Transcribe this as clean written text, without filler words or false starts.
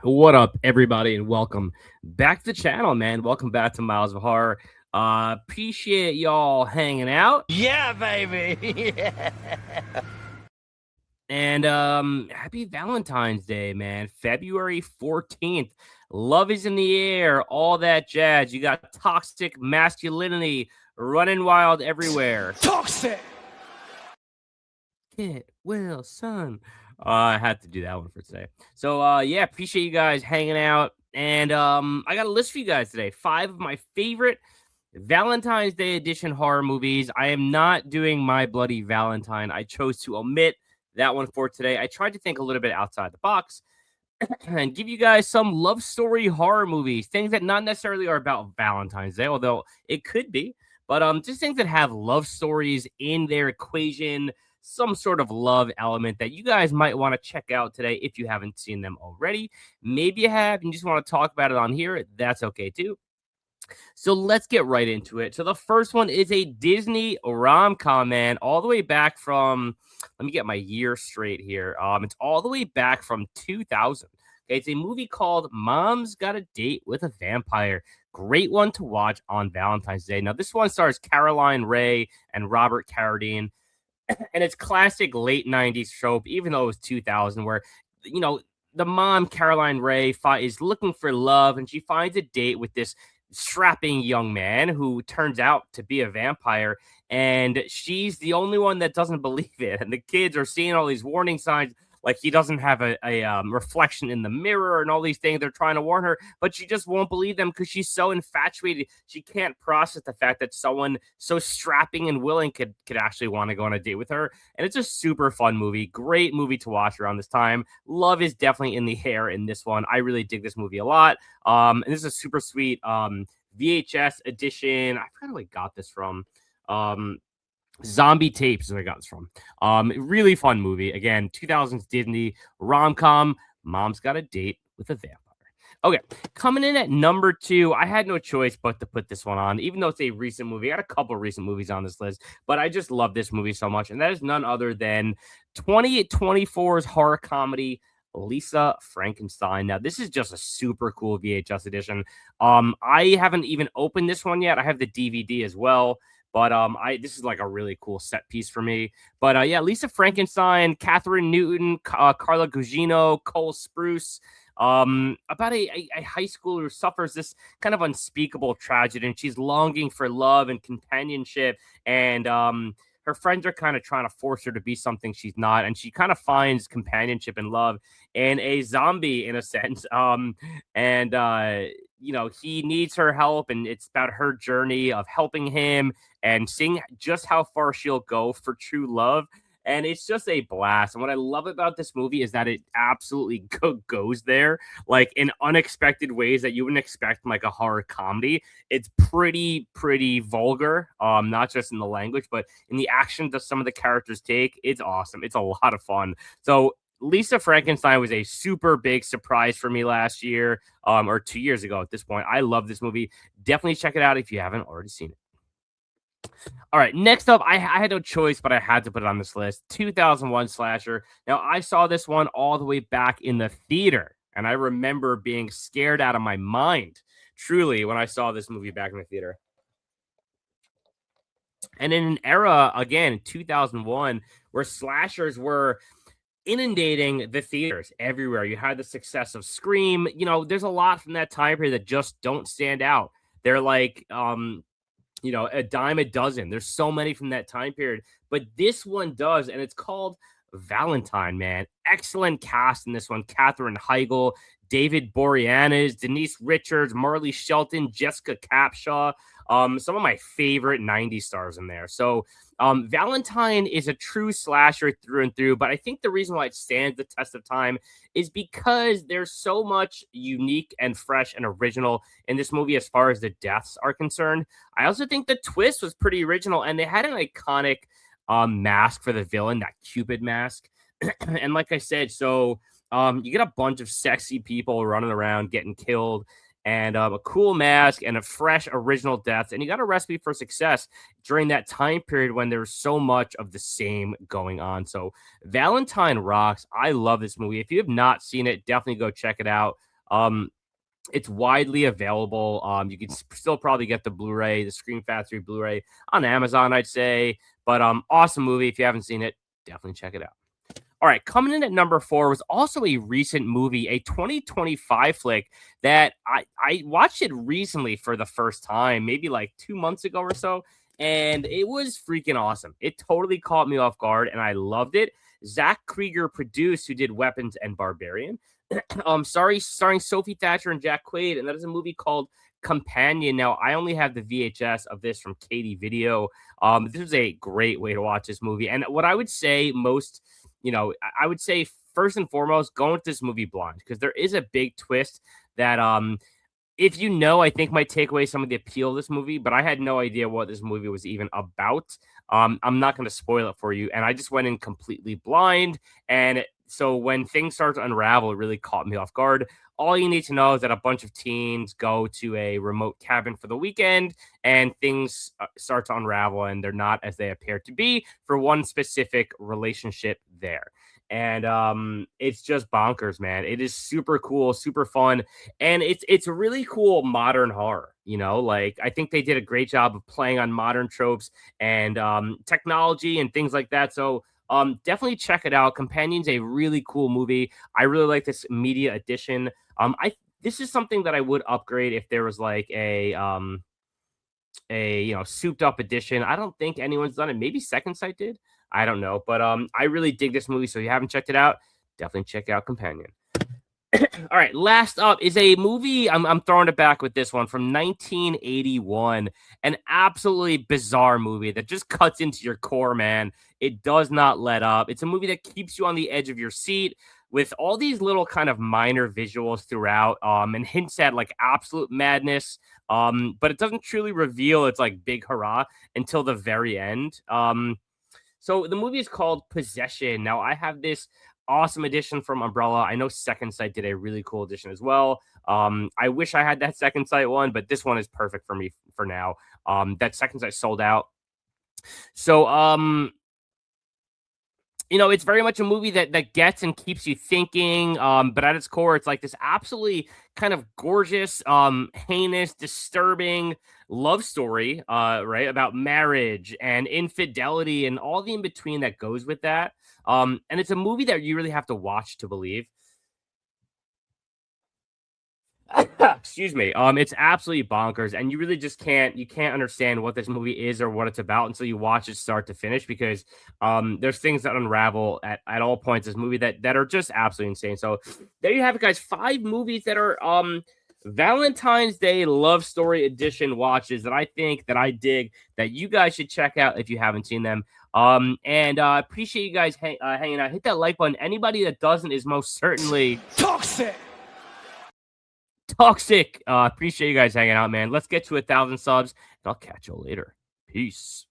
What up, everybody, and welcome back to the channel, man. Welcome back to Miles of Horror. Appreciate y'all hanging out. Yeah, baby. Yeah. And happy Valentine's Day, man. February 14th. Love is in the air, all that jazz. You got toxic masculinity running wild everywhere. Toxic. Get well, son. I had to do that one for today. So yeah, appreciate you guys hanging out. And I got a list for you guys today. 5 of my favorite Valentine's Day edition horror movies. I am not doing My Bloody Valentine. I chose to omit that one for today. I tried to think a little bit outside the box and give you guys some love story horror movies, things that not necessarily are about Valentine's Day, although it could be, but just things that have love stories in their equation, some sort of love element that you guys might want to check out today if you haven't seen them already. Maybe you have and you just want to talk about it on here. That's okay too. So let's get right into it. So the first one is a Disney rom-com, man, all the way back from, let me get my year straight here. It's all the way back from 2000. Okay, it's a movie called Mom's Got a Date with a Vampire. Great one to watch on Valentine's Day. Now, this one stars Caroline Ray and Robert Carradine, and it's classic late 90s trope, even though it was 2000, where, you know, the mom, Caroline Ray, is looking for love, and she finds a date with this strapping young man who turns out to be a vampire, and she's the only one that doesn't believe it. And the kids are seeing all these warning signs, like he doesn't have a reflection in the mirror and all these things. They're trying to warn her, but she just won't believe them because she's so infatuated. She can't process the fact that someone so strapping and willing could actually want to go on a date with her. And it's a super fun movie. Great movie to watch around this time. Love is definitely in the air in this one. I really dig this movie a lot. And this is a super sweet VHS edition. I forgot who I got this from. Zombie Tapes is where I got this from. Really fun movie. Again, 2000s Disney rom-com. Mom's Got a Date with a Vampire. Okay, coming in at number 2, I had no choice but to put this one on, even though it's a recent movie. I got a couple of recent movies on this list, but I just love this movie so much, and that is none other than 2024's horror comedy Lisa Frankenstein. Now, this is just a super cool VHS edition. I haven't even opened this one yet. I have the DVD as well. But I this is like a really cool set piece for me. But yeah, Lisa Frankenstein, Catherine Newton, Carla Gugino, Cole Spruce, about a high schooler who suffers this kind of unspeakable tragedy, and she's longing for love and companionship, and her friends are kind of trying to force her to be something she's not, and she kind of finds companionship and love in a zombie in a sense. And you know, he needs her help, and it's about her journey of helping him and seeing just how far she'll go for true love. And it's just a blast. And what I love about this movie is that it absolutely goes there, like in unexpected ways that you wouldn't expect from like a horror comedy. It's pretty vulgar, not just in the language, but in the actions that some of the characters take. It's awesome. It's a lot of fun. So Lisa Frankenstein was a super big surprise for me last year, or 2 years ago at this point. I love this movie. Definitely check it out if you haven't already seen it. All right, next up, I had no choice, but I had to put it on this list. 2001 slasher. Now, I saw this one all the way back in the theater, and I remember being scared out of my mind, truly, when I saw this movie back in the theater. And in an era, again, 2001, where slashers were inundating the theaters everywhere. You had the success of Scream. You know, there's a lot from that time period that just don't stand out. They're like, you know, a dime a dozen. There's so many from that time period, but this one does, and it's called Valentine, man. Excellent cast in this one. Katherine Heigl, David Boreanaz, Denise Richards, Marley Shelton, Jessica Capshaw. Some of my favorite 90s stars in there. So Valentine is a true slasher through and through, but I think the reason why it stands the test of time is because there's so much unique and fresh and original in this movie as far as the deaths are concerned. I also think the twist was pretty original, and they had an iconic mask for the villain, that Cupid mask. And like I said, so you get a bunch of sexy people running around getting killed, and a cool mask and a fresh original death, and you got a recipe for success during that time period when there's so much of the same going on. So Valentine rocks. I love this movie. If you have not seen it, definitely go check it out. It's widely available. You can still probably get the Blu-ray, the Scream Factory Blu-ray on Amazon, I'd say. But awesome movie. If you haven't seen it, definitely check it out. All right, coming in at number 4 was also a recent movie, a 2025 flick that I watched it recently for the first time, maybe like 2 months ago or so, and it was freaking awesome. It totally caught me off guard, and I loved it. Zach Krieger produced, who did Weapons and Barbarian. Starring Sophie Thatcher and Jack Quaid, and that is a movie called Companion. Now, I only have the VHS of this from Katie Video. This is a great way to watch this movie, and what I would say most, I would say first and foremost, go into this movie blind because there is a big twist that if I think might take away some of the appeal of this movie, but I had no idea what this movie was even about. I'm not going to spoil it for you, and I just went in completely blind, and so when things start to unravel, it really caught me off guard. All you need to know is that a bunch of teens go to a remote cabin for the weekend, and things start to unravel, and they're not as they appear to be for one specific relationship there. And it's just bonkers, man. It is super cool, super fun, and it's a really cool modern horror. Like I think they did a great job of playing on modern tropes and technology and things like that. So definitely check it out. Companion's a really cool movie. I really like this media edition. I This is something that I would upgrade if there was like a souped up edition. I don't think anyone's done it. Maybe Second Sight did. I don't know, but I really dig this movie. So if you haven't checked it out, definitely check out Companion. All right, last up is a movie. I'm throwing it back with this one from 1981, an absolutely bizarre movie that just cuts into your core, man. It does not let up. It's a movie that keeps you on the edge of your seat with all these little kind of minor visuals throughout, and hints at like absolute madness. But it doesn't truly reveal its like big hurrah until the very end. So the movie is called Possession. Now I have this awesome edition from Umbrella. I know Second Sight did a really cool edition as well. I wish I had that Second Sight one, but this one is perfect for me for now. That Second Sight sold out. So it's very much a movie that gets and keeps you thinking. But at its core, it's like this absolutely kind of gorgeous, heinous, disturbing love story, right, about marriage and infidelity and all the in between that goes with that. And it's a movie that you really have to watch to believe. Excuse me. It's absolutely bonkers, and you really just can't understand what this movie is or what it's about until you watch it start to finish because there's things that unravel at all points in this movie that are just absolutely insane. So there you have it, guys. 5 movies that are Valentine's Day love story edition watches that I think that I dig that you guys should check out if you haven't seen them. And appreciate you guys hanging out. Hit that like button. Anybody that doesn't is most certainly Toxic. Appreciate you guys hanging out, man. Let's get to 1,000 subs, and I'll catch you later. Peace.